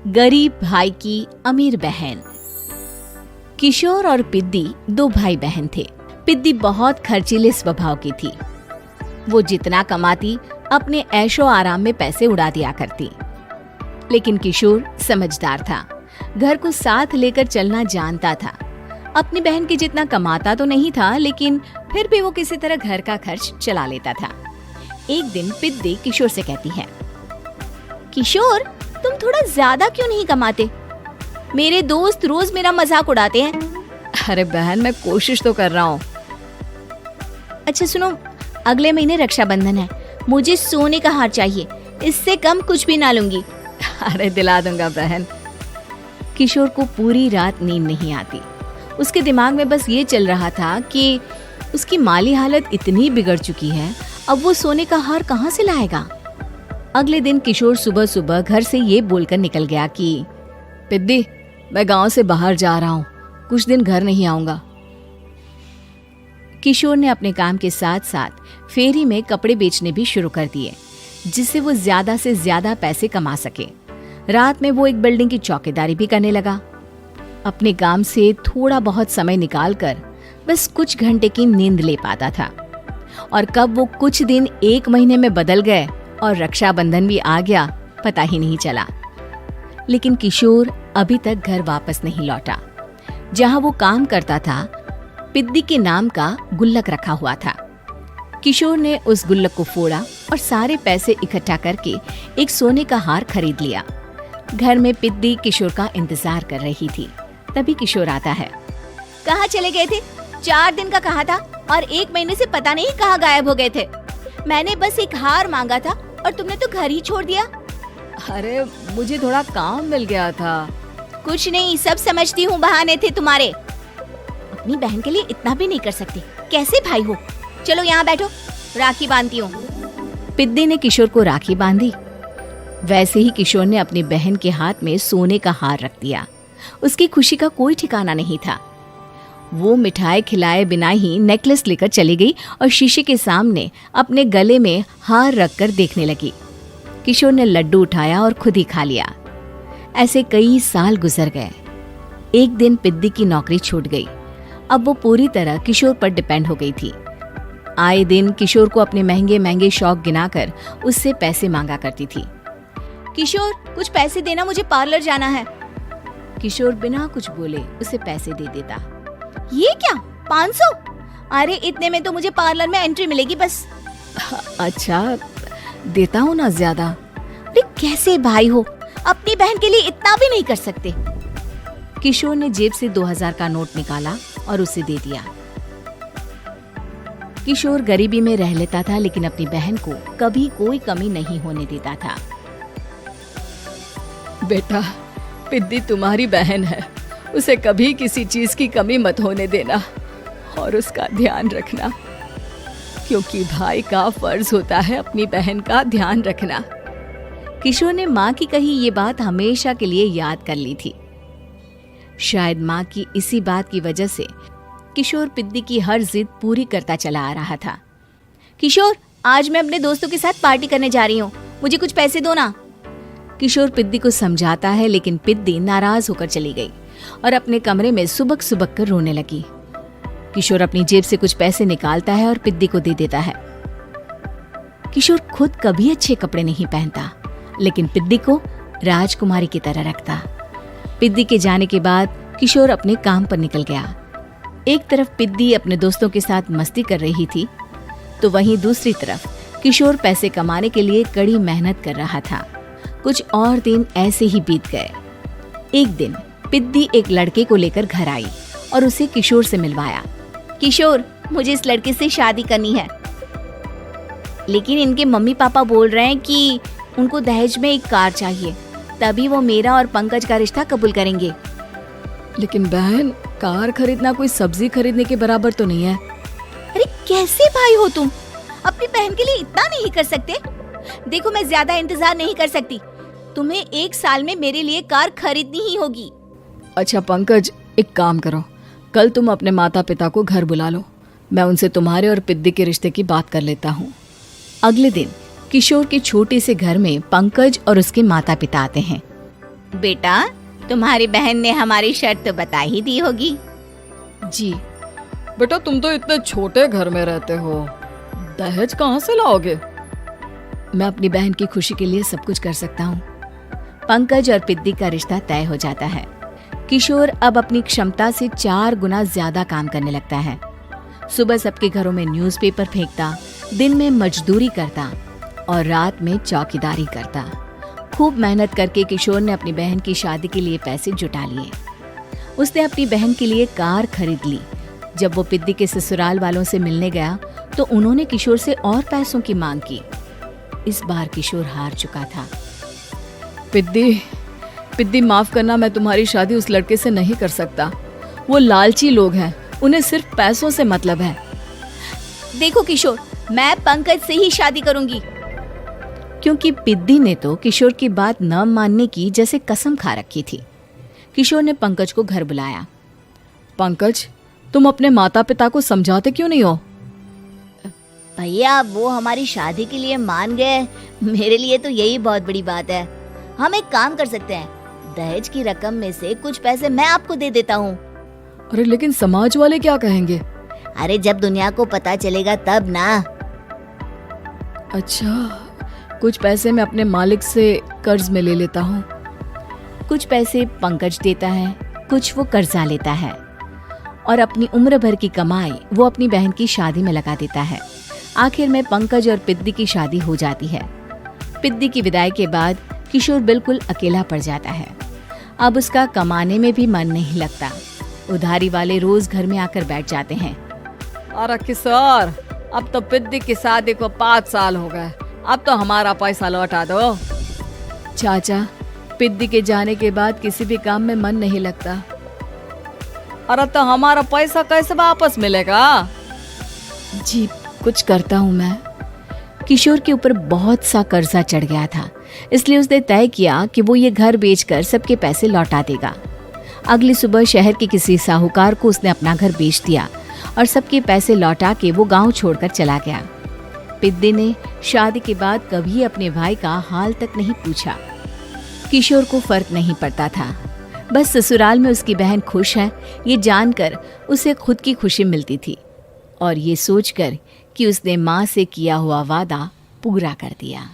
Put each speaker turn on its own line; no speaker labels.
गरीब भाई की अमीर बहन। किशोर और पिद्दी दो भाई बहन थे। पिद्दी बहुत खर्चीले स्वभाव की थी। वो जितना कमाती अपने ऐशो आराम में पैसे उड़ा दिया करती। लेकिन किशोर समझदार था, घर को साथ लेकर चलना जानता था। अपनी बहन के जितना कमाता तो नहीं था, लेकिन फिर भी वो किसी तरह घर का खर्च चला लेता था। एक दिन पिद्दी किशोर से कहती है, किशोर, तुम थोड़ा ज्यादा क्यों नहीं कमाते? मेरे दोस्त रोज मेरा मजाक उड़ाते हैं।
अरे बहन, मैं कोशिश तो कर रहा हूँ।
अच्छा सुनो, अगले महीने रक्षाबंधन है, मुझे सोने का हार चाहिए, इससे कम कुछ भी ना लूंगी।
अरे दिला दूंगा बहन।
किशोर को पूरी रात नींद नहीं आती। उसके दिमाग में बस ये चल रहा था कि उसकी माली हालत इतनी बिगड़ चुकी है, अब वो सोने का हार कहाँ से लाएगा। अगले दिन किशोर सुबह सुबह घर से ये बोलकर निकल गया कि
पिद्दी, मैं गांव से बाहर जा रहा हूँ, कुछ दिन घर नहीं आऊंगा।
किशोर ने अपने काम के साथ साथ फेरी में कपड़े बेचने भी शुरू कर दिए, जिससे वो ज्यादा से ज्यादा पैसे कमा सके। रात में वो एक बिल्डिंग की चौकीदारी भी करने लगा। अपने काम से थोड़ा बहुत समय निकालकर बस कुछ घंटे की नींद ले पाता था। और कब वो कुछ दिन एक महीने में बदल गए और रक्षाबंधन भी आ गया, पता ही नहीं चला। लेकिन किशोर अभी तक घर वापस नहीं लौटा। जहां वो काम करता था, पिद्दी के नाम का गुल्लक रखा हुआ था। किशोर ने उस गुल्लक को फोड़ा और सारे पैसे इकट्ठा करके एक सोने का हार खरीद लिया। घर में पिद्दी किशोर का इंतजार कर रही थी। तभी किशोर आता है। कहाँ चले गए थे? 4 दिन का कहा था और 1 महीने से पता नहीं कहाँ गायब हो गए थे। मैंने बस एक हार मांगा था और तुमने तो घर ही छोड़ दिया।
अरे मुझे थोड़ा काम मिल गया था।
कुछ नहीं, सब समझती हूँ, बहाने थे तुम्हारे। अपनी बहन के लिए इतना भी नहीं कर सकते, कैसे भाई हो? चलो यहाँ बैठो, राखी बांधती हूँ। पिद्दी ने किशोर को राखी बांधी। वैसे ही किशोर ने अपनी बहन के हाथ में सोने का हार रख दिया। उसकी खुशी का कोई ठिकाना नहीं था। वो मिठाई खिलाए बिना ही नेकलेस लेकर चली गई और शीशे के सामने अपने गले में हार रखकर देखने लगी। किशोर ने लड्डू उठाया और खुद ही खा लिया। ऐसे कई साल गुजर गए। एक दिन पिद्दी की नौकरी छूट गई। अब वो पूरी तरह किशोर पर डिपेंड हो गई थी। आए दिन किशोर को अपने महंगे महंगे शौक गिनाकर उससे पैसे मांगा करती थी। किशोर, कुछ पैसे देना, मुझे पार्लर जाना है। किशोर बिना कुछ बोले उसे पैसे दे देता। ये क्या, 500? अरे इतने में तो मुझे पार्लर में एंट्री मिलेगी बस।
अच्छा, देता हूँ ना ज्यादा।
अरे कैसे भाई हो, अपनी बहन के लिए इतना भी नहीं कर सकते। किशोर ने जेब से 2000 का नोट निकाला और उसे दे दिया। किशोर गरीबी में रह लेता था, लेकिन अपनी बहन को कभी कोई कमी नहीं होने देता था।
बेटा, पिद्दी तुम्हारी बहन है, उसे कभी किसी चीज की कमी मत होने देना और उसका ध्यान रखना, क्योंकि भाई का फर्ज होता है अपनी बहन का ध्यान रखना।
किशोर ने माँ की कही ये बात हमेशा के लिए याद कर ली थी। शायद माँ की इसी बात की वजह से किशोर पिद्दी की हर जिद पूरी करता चला आ रहा था। किशोर, आज मैं अपने दोस्तों के साथ पार्टी करने जा रही हूँ, मुझे कुछ पैसे दो ना। किशोर पिद्दी को समझाता है, लेकिन पिद्दी नाराज होकर चली गई और अपने कमरे में सुबक सुबक कर रोने लगी। किशोर अपनी जेब से कुछ पैसे निकालता है और पिद्दी को दे देता है। किशोर खुद कभी अच्छे कपड़े नहीं पहनता, लेकिन पिद्दी को राजकुमारी की तरह रखता। पिद्दी के जाने के बाद किशोर अपने काम पर निकल गया। एक तरफ पिद्दी अपने दोस्तों के साथ मस्ती कर रही थी, तो वहीं दूसरी तरफ किशोर पैसे कमाने के लिए कड़ी मेहनत कर रहा था। कुछ और दिन ऐसे ही बीत गए। एक दिन पिद्दी एक लड़के को लेकर घर आई और उसे किशोर से मिलवाया। किशोर, मुझे इस लड़के से शादी करनी है, लेकिन इनके मम्मी पापा बोल रहे हैं कि उनको दहेज में एक कार चाहिए, तभी वो मेरा और पंकज का रिश्ता कबूल करेंगे।
लेकिन बहन, कार खरीदना कोई सब्जी खरीदने के बराबर तो नहीं है।
अरे कैसे भाई हो तुम, अपनी बहन के लिए इतना नहीं कर सकते? देखो, मैं ज्यादा इंतजार नहीं कर सकती, तुम्हें 1 साल में मेरे लिए कार खरीदनी ही होगी।
अच्छा पंकज, एक काम करो, कल तुम अपने माता पिता को घर बुला लो, मैं उनसे तुम्हारे और पिद्दी के रिश्ते की बात कर लेता हूँ।
अगले दिन किशोर के छोटे से घर में पंकज और उसके माता पिता आते हैं। बेटा, तुम्हारी बहन ने हमारी शर्त तो बता ही दी होगी।
जी। बेटा तुम तो इतने छोटे घर में रहते हो, दहेज कहाँ से लाओगे? मैं अपनी बहन की खुशी के लिए सब कुछ कर सकता हूँ।
पंकज और पिद्दी का रिश्ता तय हो जाता है। किशोर अब अपनी क्षमता से 4 गुना ज्यादा काम करने लगता है। सुबह सबके घरों में न्यूज़पेपर फेंकता, दिन में मजदूरी करता और रात में चौकीदारी करता। खूब मेहनत करके किशोर ने अपनी बहन की शादी के लिए पैसे जुटा लिए। उसने अपनी बहन के लिए कार खरीद ली। जब वो पिद्दी के ससुराल वालों से मिलने गया तो उन्होंने किशोर से और पैसों की मांग की। इस बार किशोर हार चुका था।
पिद्दी माफ करना, मैं तुम्हारी शादी उस लड़के से नहीं कर सकता। वो लालची लोग हैं, उन्हें सिर्फ पैसों से मतलब है।
देखो किशोर, मैं पंकज से ही शादी करूंगी। क्योंकि पिद्दी ने तो किशोर की बात न मानने की जैसे कसम खा रखी थी। किशोर ने पंकज को घर बुलाया।
पंकज, तुम अपने माता पिता को समझाते क्यों नहीं हो?
भैया, वो हमारी शादी के लिए मान गए, मेरे लिए तो यही बहुत बड़ी बात है। हम एक काम कर सकते हैं, दहेज की रकम में से कुछ पैसे मैं आपको दे देता हूँ।
अरे लेकिन समाज वाले क्या कहेंगे?
अरे जब दुनिया को पता चलेगा तब ना।
अच्छा, कुछ पैसे मैं अपने मालिक से कर्ज में ले लेता हूँ।
कुछ पैसे पंकज देता है, कुछ वो कर्जा लेता है और अपनी उम्र भर की कमाई वो अपनी बहन की शादी में लगा देता है। आखिर में पंकज और पिद्दी की शादी हो जाती है। पिद्दी की विदाई के बाद किशोर बिल्कुल अकेला पड़ जाता है। अब उसका कमाने में भी मन नहीं लगता। उधारी वाले रोज घर में आकर बैठ जाते हैं।
अरे किशोर, अब तो पिद्दी की शादी को 5 साल हो गए, अब तो हमारा पैसा लौटा दो। चाचा, पिद्दी के जाने के बाद किसी भी काम में मन नहीं लगता। अरे तो हमारा पैसा कैसे वापस मिलेगा?
जी, कुछ करता हूँ मैं। किशोर के ऊपर बहुत सा कर्जा चढ़ गया था, इसलिए उसने तय किया कि वो ये घर बेचकर सबके पैसे लौटा देगा। अगली सुबह शहर के किसी साहूकार को उसने अपना घर बेच दिया और सबके पैसे लौटा के वो गांव छोड़कर चला गया। पिद्दी ने शादी के बाद कभी अपने भाई का हाल तक नहीं पूछा। किशोर को फर्क नहीं पड़ता था, बस ससुराल में उसकी बहन खुश है ये जानकर उसे खुद की खुशी मिलती थी और ये सोचकर कि उसने माँ से किया हुआ वादा पूरा कर दिया।